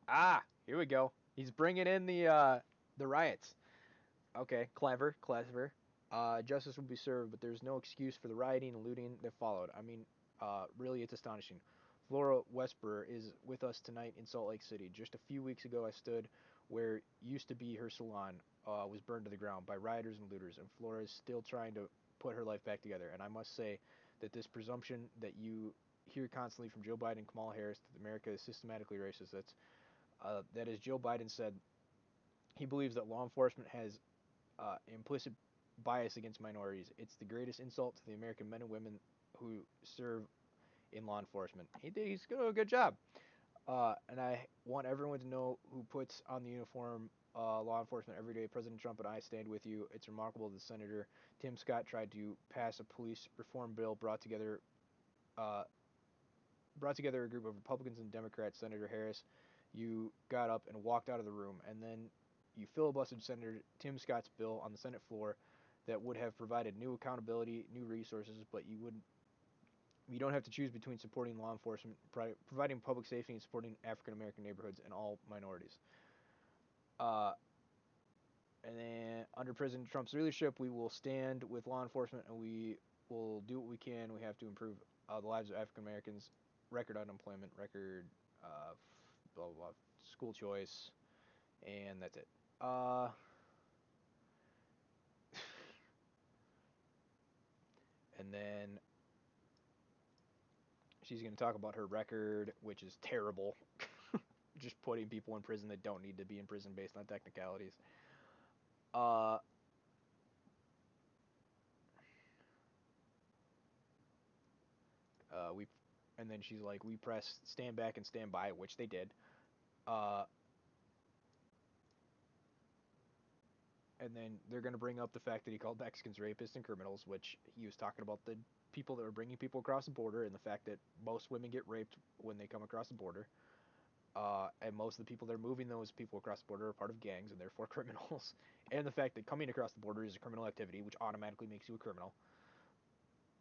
Ah, here we go. He's bringing in the riots. Okay, clever, clever. Justice will be served, but there's no excuse for the rioting and looting that followed. I mean, really, it's astonishing. Flora Westbur is with us tonight in Salt Lake City. Just a few weeks ago, I stood where used to be her salon was burned to the ground by rioters and looters, and Flora is still trying to put her life back together. And I must say that this presumption that you hear constantly from Joe Biden and Kamala Harris that America is systematically racist, that is Joe Biden said he believes that law enforcement has implicit bias against minorities. It's the greatest insult to the American men and women who serve in law enforcement. He's doing a good job. And I want everyone to know who puts on the uniform law enforcement every day. President Trump and I stand with you. It's remarkable that Senator Tim Scott tried to pass a police reform bill uh, brought together a group of Republicans and Democrats. Senator Harris, you got up and walked out of the room, and then you filibustered Senator Tim Scott's bill on the Senate floor that would have provided new accountability, new resources, but you don't have to choose between supporting law enforcement, providing public safety, and supporting African American neighborhoods and all minorities. Uh, and then under President Trump's leadership, we will stand with law enforcement and we will do what we can. We have to improve the lives of African Americans, record unemployment, record blah blah blah, school choice, and that's it. And then she's going to talk about her record, which is terrible. Just putting people in prison that don't need to be in prison based on technicalities. Uh, we, and then she's like, we press stand back and stand by, which they did. Uh, and then they're going to bring up the fact that he called Mexicans rapists and criminals, which he was talking about the people that are bringing people across the border and the fact that most women get raped when they come across the border. And most of the people that are moving those people across the border are part of gangs and therefore criminals. And the fact that coming across the border is a criminal activity, which automatically makes you a criminal.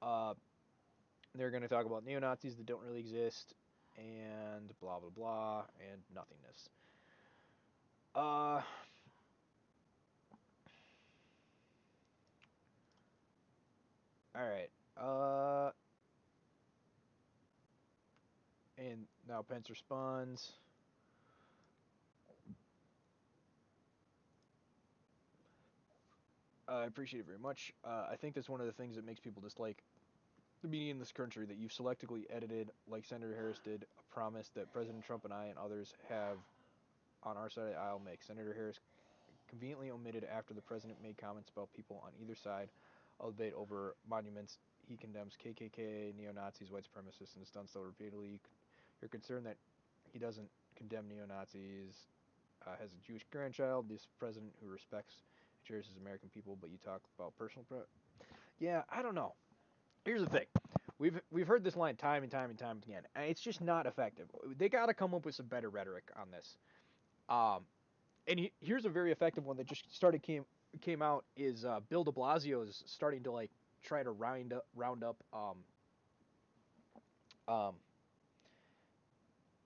Uh, they're going to talk about neo-Nazis that don't really exist, and blah blah blah, and nothingness. Uh, all right. And now Pence responds. I appreciate it very much. I think that's one of the things that makes people dislike the media in this country, that you've selectively edited, like Senator Harris did, a promise that President Trump and I and others have on our side of the aisle make. Senator Harris conveniently omitted after the president made comments about people on either side of the debate over monuments. He condemns KKK, neo-Nazis, white supremacists, and has done so repeatedly. You're concerned that he doesn't condemn neo-Nazis, has a Jewish grandchild, this president who respects and cherishes American people, but you talk about yeah, I don't know. Here's the thing. We've heard this line time and time and time again, and it's just not effective. They got to come up with some better rhetoric on this. Um, and here's a very effective one that just came out is Bill De Blasio is starting to like try to round up um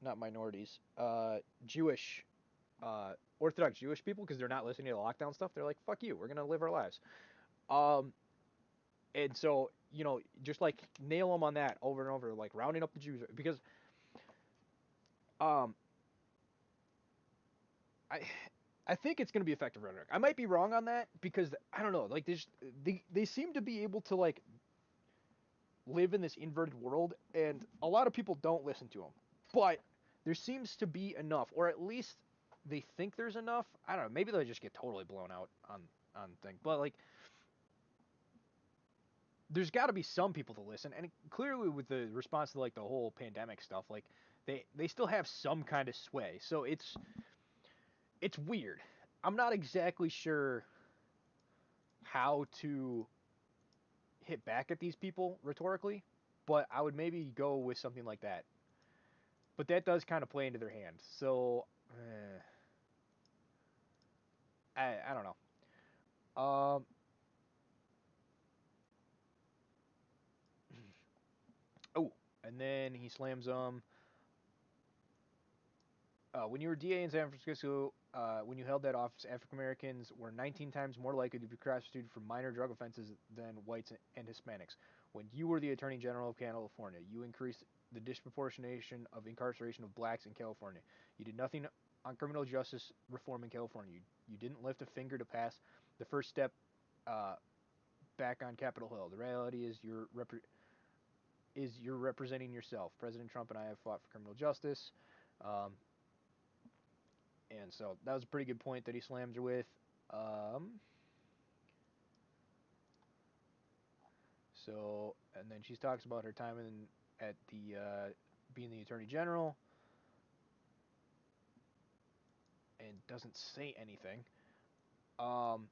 not minorities Jewish Orthodox Jewish people because they're not listening to the lockdown stuff. They're like, fuck you, we're gonna live our lives. Um, and so just like nail them on that over and over, like rounding up the Jews because um I I think it's going to be effective rhetoric. I might be wrong on that because I don't know. Like they seem to be able to like live in this inverted world, and a lot of people don't listen to them. But there seems to be enough, or at least they think there's enough. I don't know. Maybe they'll just get totally blown out on thing. But like, there's got to be some people to listen. And clearly, with the response to like the whole pandemic stuff, like they still have some kind of sway. So it's weird. I'm not exactly sure how to hit back at these people rhetorically, but I would maybe go with something like that. But that does kind of play into their hands. So I don't know. Oh, and then he slams when you were DA in San Francisco, when you held that office, African Americans were 19 times more likely to be prosecuted for minor drug offenses than whites and Hispanics. When you were the Attorney General of California, you increased the disproportionation of incarceration of blacks in California. You did nothing on criminal justice reform in California. You didn't lift a finger to pass the first step uh, back on Capitol Hill. The reality is you're representing yourself. President Trump and I have fought for criminal justice. Um, And so that was a pretty good point that he slams her with. Um, and then she talks about her time at the being the attorney general, and doesn't say anything. Um,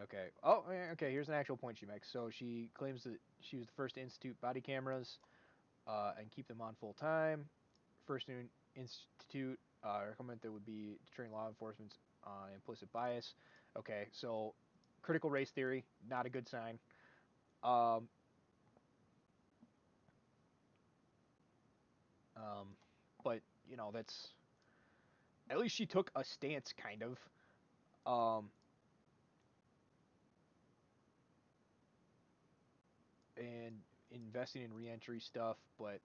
okay. Oh, yeah, okay. Here's an actual point she makes. So she claims that she was the first to institute body cameras and keep them on full time. First to institute recommend that would be to train law enforcement on implicit bias. Okay, so critical race theory, not a good sign. Um, Um, but that's at least she took a stance, kind of, um, and investing in reentry stuff. But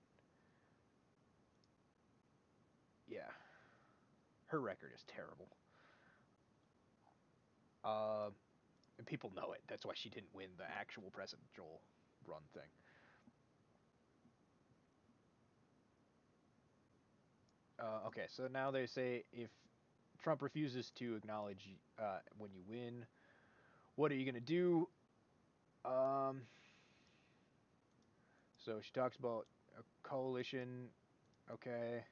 yeah, her record is terrible. Uh, and people know it. That's why she didn't win the actual presidential run thing. Okay, so now they say if Trump refuses to acknowledge when you win, what are you gonna do? Um, so she talks about a coalition. Okay,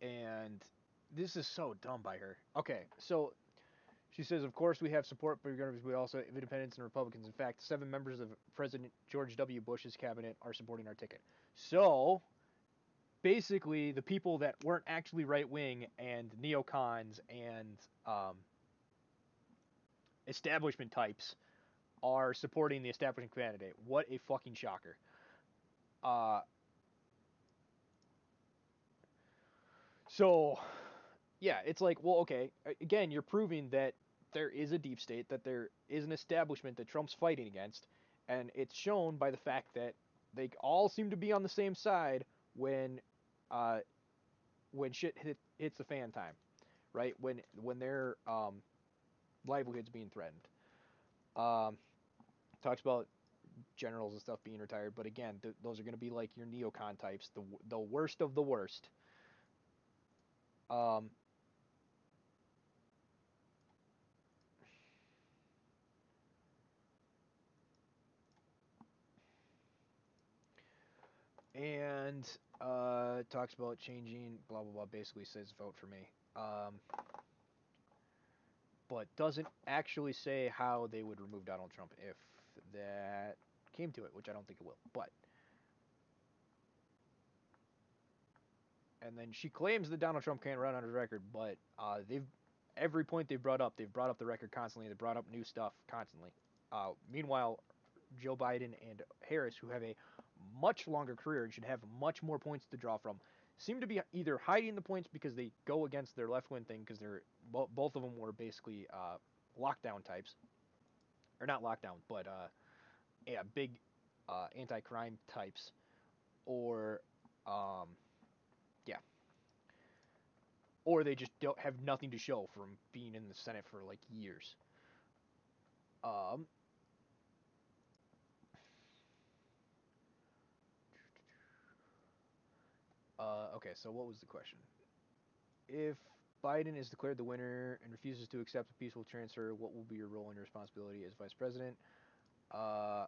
and this is so dumb by her. Okay, so she says, of course, we have support for governors. We also have independents and Republicans. In fact, 7 members of President George W. Bush's cabinet are supporting our ticket. So basically, the people that weren't actually right wing and neocons and establishment types are supporting the establishment candidate. What a fucking shocker. Uh, so yeah, it's like, well, okay, again, you're proving that there is a deep state, that there is an establishment that Trump's fighting against, and it's shown by the fact that they all seem to be on the same side when, uh, when hits the fan time, right? When their livelihoods being threatened. Um, talks about generals and stuff being retired, but again, those are going to be like your neocon types, the worst of the worst. Um, and talks about changing blah blah blah. Basically says vote for me, but doesn't actually say how they would remove Donald Trump if that came to it, which I don't think it will. But and then she claims that Donald Trump can't run on his record, but they've every point they've brought up the record constantly. They brought up new stuff constantly. Meanwhile, Joe Biden and Harris, who have a much longer career and should have much more points to draw from, seem to be either hiding the points because they go against their left wing thing because they're both of them were basically lockdown types, or not lockdown, but yeah, big anti-crime types, or um, yeah, or they just don't have nothing to show from being in the Senate for like years. Um, okay, so what was the question? If Biden is declared the winner and refuses to accept a peaceful transfer, what will be your role and your responsibility as vice president? Uh,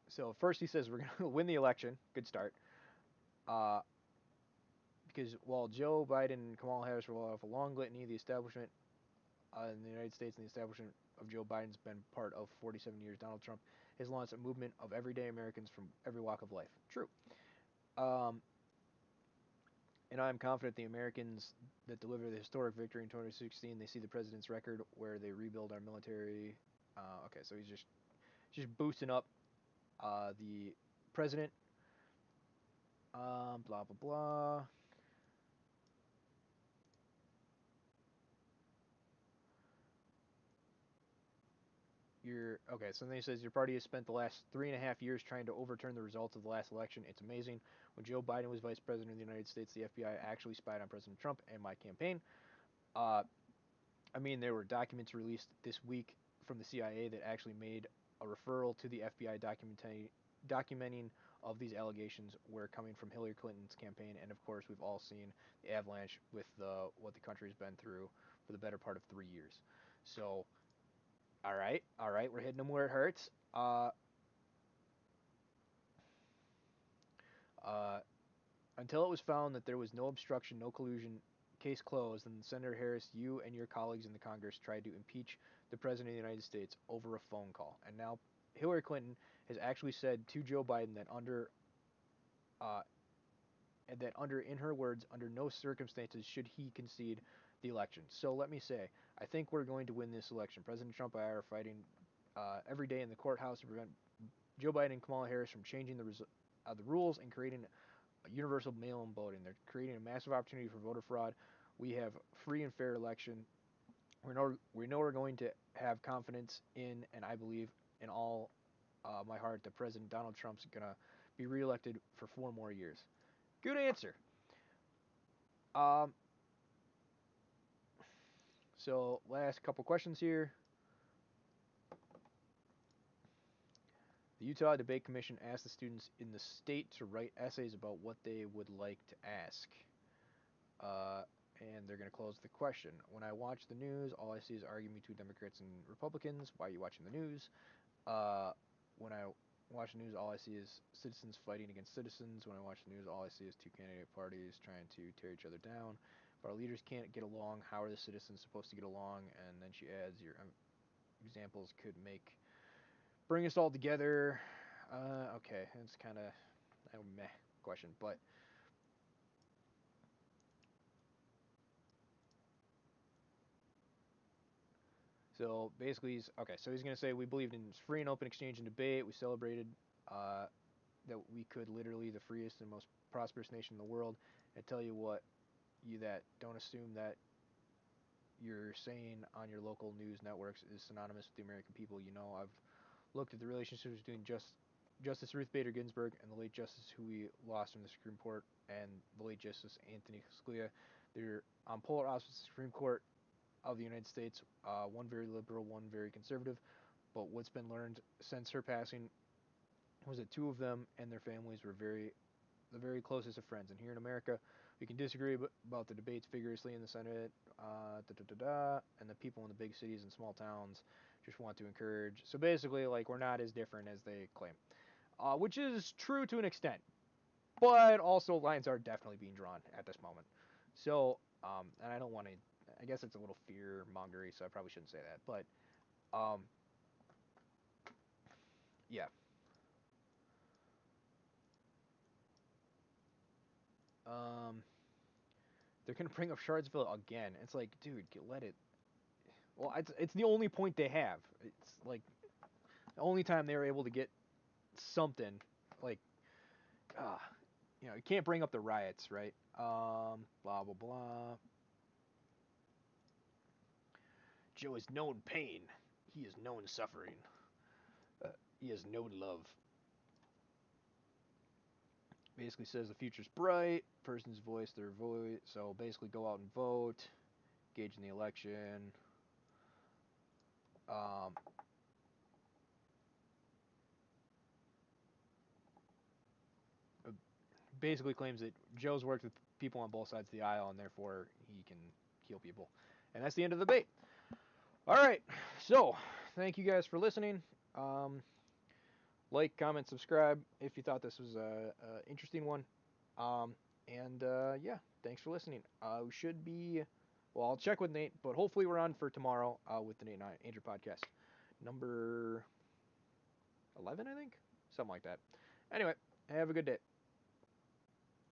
so first he says we're going to win the election. Good start. Uh, because while Joe Biden and Kamala Harris roll off a long litany, the establishment in the United States and the establishment of Joe Biden's been part of 47 years. Donald Trump has launched a movement of everyday Americans from every walk of life. True. Um, and I'm confident the Americans that deliver the historic victory in 2016, they see the president's record where they rebuild our military. Okay, so he's just boosting up the president. Blah blah blah. Okay. So then he says your party has spent the last 3.5 years trying to overturn the results of the last election. It's amazing. When Joe Biden was vice president of the United States, the FBI actually spied on President Trump and my campaign. Uh, I mean, there were documents released this week from the CIA that actually made a referral to the FBI documenting of these allegations were coming from Hillary Clinton's campaign, and of course, we've all seen the avalanche with what the country's been through for the better part of 3 years. So, all right, we're hitting them where it hurts. Uh, until it was found that there was no obstruction, no collusion, case closed, and Senator Harris, you and your colleagues in the Congress tried to impeach the President of the United States over a phone call. And now Hillary Clinton has actually said to Joe Biden that uh, in her words, under no circumstances should he concede the election. So let me say, I think we're going to win this election. President Trump and I are fighting every day in the courthouse to prevent Joe Biden and Kamala Harris from changing the rules and creating universal mail-in voting. They're creating a massive opportunity for voter fraud. We have free and fair election. We know we're going to have confidence in, and I believe in all my heart that President Donald Trump's gonna be reelected for 4 more years. Good answer. Um, so last couple questions here. The Utah Debate Commission asked the students in the state to write essays about what they would like to ask. Uh, and they're going to close the question. When I watch the news, all I see is arguing between Democrats and Republicans. Why are you watching the news? When I watch the news, all I see is citizens fighting against citizens. When I watch the news, all I see is two candidate parties trying to tear each other down. If our leaders can't get along, how are the citizens supposed to get along? And then she adds, your examples could bring us all together. Okay, it's kind of a meh question, but so basically, So he's going to say we believed in free and open exchange and debate. We celebrated uh, that we could literally the freest and most prosperous nation in the world. I tell you what, you that don't assume that you're saying on your local news networks is synonymous with the American people. You know, I've looked at the relationships between Justice Ruth Bader Ginsburg and the late Justice who we lost from the Supreme Court and the late Justice Anthony Scalia. They're on polar opposites of the Supreme Court of the United States, one very liberal, one very conservative. But what's been learned since her passing was that two of them and their families were the very closest of friends. And here in America, we can disagree about the debates vigorously in the Senate, and the people in the big cities and small towns just want to encourage. So basically, like, we're not as different as they claim, which is true to an extent. But also, lines are definitely being drawn at this moment. So, and I don't want to. I guess it's a little fear mongery, so I probably shouldn't say that. But, yeah. Um, they're gonna bring up Shardsville again. It's like, dude, let it. Well, it's the only point they have. It's like the only time they were able to get something. Like, uh, you can't bring up the riots, right? Blah blah blah. Joe has known pain. He has known suffering. He has known love. Basically says the future's bright. Person's voice, their voice. So basically, go out and vote. Engage in the election. Um, basically claims that Joe's worked with people on both sides of the aisle, and therefore he can heal people. And that's the end of the debate. All right. So, thank you guys for listening. Like, comment, subscribe if you thought this was a interesting one. Yeah, thanks for listening. We should be, well, I'll check with Nate, but hopefully we're on for tomorrow with the Nate and Andrew podcast. Number 11, I think? Something like that. Anyway, have a good day.